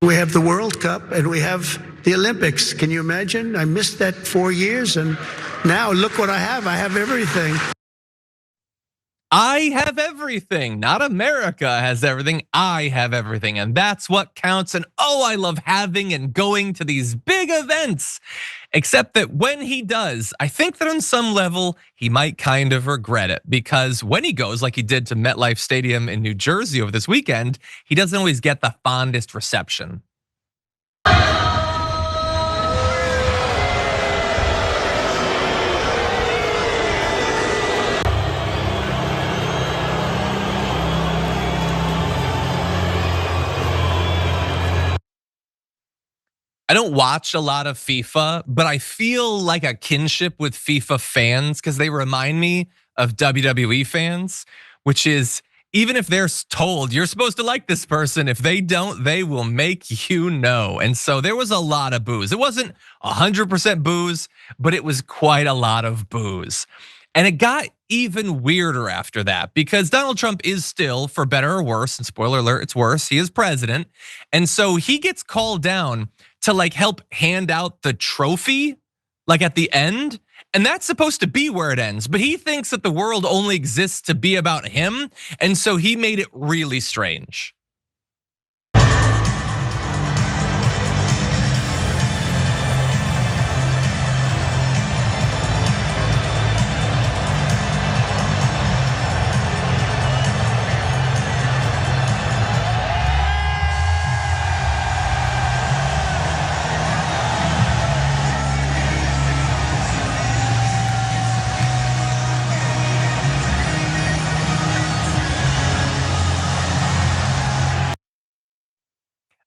We have the World Cup and we have the Olympics. Can you imagine? I missed that 4 years, and now look what I have. I have everything. I have everything. Not America has everything. I have everything. And that's what counts. And oh, I love having and going to these big events. Except that when he does, I think that on some level, he might kind of regret it. Because when he goes, like he did to MetLife Stadium in New Jersey over this weekend, he doesn't always get the fondest reception. I don't watch a lot of FIFA, but I feel like a kinship with FIFA fans because they remind me of WWE fans, which is even if they're told you're supposed to like this person, if they don't, they will make you know. And so there was a lot of boos. It wasn't 100% boos, but it was quite a lot of boos. And it got even weirder after that because Donald Trump is still, for better or worse, and spoiler alert, it's worse, he is president. And so he gets called down to like help hand out the trophy, like at the end. And that's supposed to be where it ends. But he thinks that the world only exists to be about him. And so he made it really strange.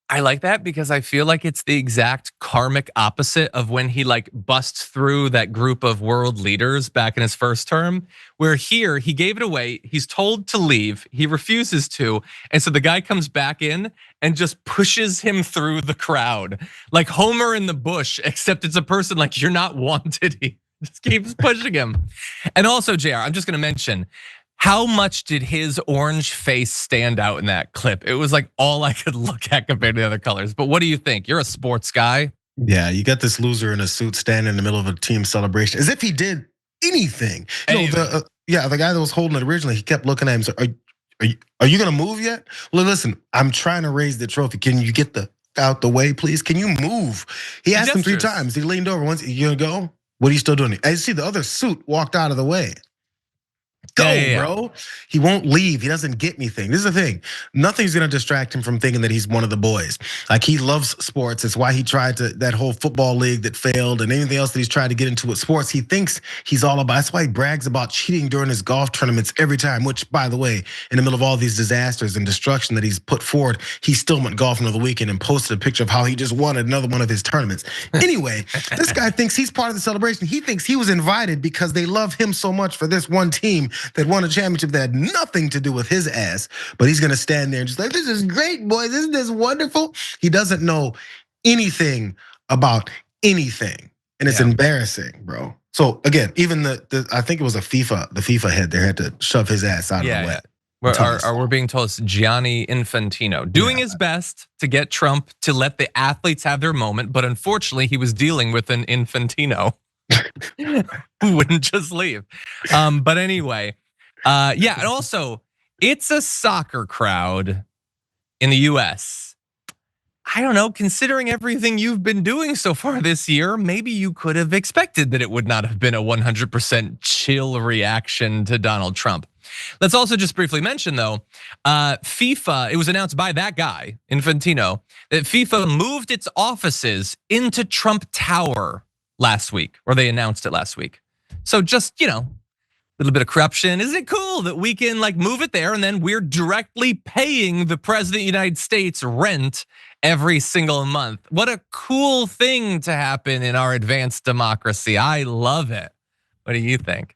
I like that because I feel like it's the exact karmic opposite of when he like busts through that group of world leaders back in his first term, where here he gave it away, he's told to leave, he refuses to, and so the guy comes back in and just pushes him through the crowd. Like Homer in the bush, except it's a person like you're not wanted, he just keeps pushing him. And also JR, I'm just gonna mention, how much did his orange face stand out in that clip? It was like all I could look at compared to the other colors. But what do you think? You're a sports guy. Yeah, you got this loser in a suit standing in the middle of a team celebration as if he did anything. You know, the guy that was holding it originally, he kept looking at him. So, are you gonna move yet? Well, listen, I'm trying to raise the trophy. Can you get out the way, please? Can you move? He asked him 3 times. He leaned over once. You gonna go? What are you still doing? I see the other suit walked out of the way. Go, bro. He won't leave. He doesn't get anything. This is the thing. Nothing's gonna distract him from thinking that he's one of the boys. Like he loves sports. It's why he tried to that whole football league that failed and anything else that he's tried to get into with sports. He thinks he's all about. That's why he brags about cheating during his golf tournaments every time. Which, by the way, in the middle of all these disasters and destruction that he's put forward, he still went golfing over the weekend and posted a picture of how he just won another one of his tournaments. Anyway, this guy thinks he's part of the celebration. He thinks he was invited because they love him so much for this one team that won a championship that had nothing to do with his ass, but he's gonna stand there and just like, this is great, boys, isn't this wonderful? He doesn't know anything about anything, and it's embarrassing, bro. So again, even I think it was the FIFA head there had to shove his ass out of the way. We're being told it's Gianni Infantino doing his best to get Trump to let the athletes have their moment, but unfortunately he was dealing with an Infantino who wouldn't just leave. But anyway, and also it's a soccer crowd in the US. I don't know, considering everything you've been doing so far this year, maybe you could have expected that it would not have been a 100% chill reaction to Donald Trump. Let's also just briefly mention though, FIFA, it was announced by that guy, Infantino, that FIFA moved its offices into Trump Tower last week, or they announced it last week. So just, a little bit of corruption. Isn't it cool that we can like move it there and then we're directly paying the president of the United States rent every single month? What a cool thing to happen in our advanced democracy. I love it. What do you think?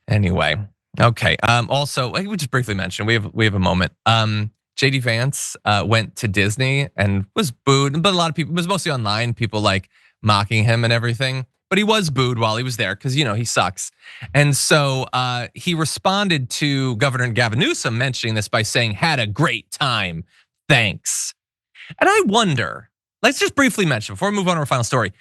Anyway, okay. Also, we just briefly mentioned, we have a moment. JD Vance went to Disney and was booed, but a lot of people, it was mostly online, people like mocking him and everything. But he was booed while he was there because he sucks. And so he responded to Governor Gavin Newsom mentioning this by saying, had a great time, thanks. And I wonder, let's just briefly mention before we move on to our final story.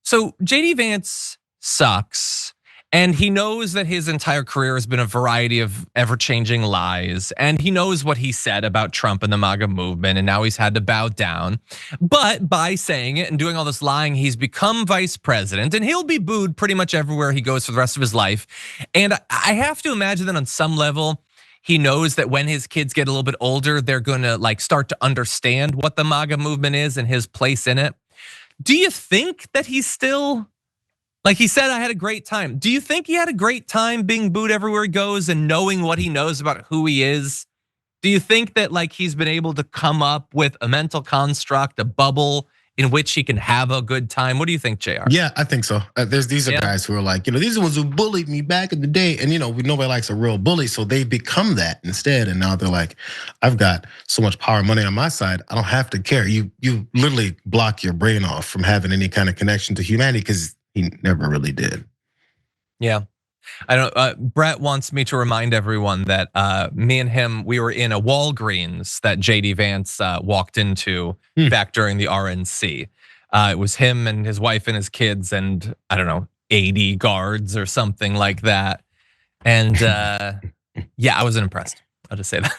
So JD Vance sucks. And he knows that his entire career has been a variety of ever-changing lies. And he knows what he said about Trump and the MAGA movement, and now he's had to bow down. But by saying it and doing all this lying, he's become vice president, and he'll be booed pretty much everywhere he goes for the rest of his life. And I have to imagine that on some level, he knows that when his kids get a little bit older, they're gonna like start to understand what the MAGA movement is and his place in it. Do you think that he's still, like he said, I had a great time. Do you think he had a great time being booed everywhere he goes and knowing what he knows about who he is? Do you think that like he's been able to come up with a mental construct, a bubble in which he can have a good time? What do you think, JR? Yeah, I think so. These are guys who are like, these are the ones who bullied me back in the day. And nobody likes a real bully, so they become that instead. And now they're like, I've got so much power and money on my side, I don't have to care. You literally block your brain off from having any kind of connection to humanity because he never really did. Yeah. I don't. Brett wants me to remind everyone that me and him, we were in a Walgreens that JD Vance walked into back during the RNC. It was him and his wife and his kids and I don't know, 80 guards or something like that. And yeah, I wasn't impressed. I'll just say that.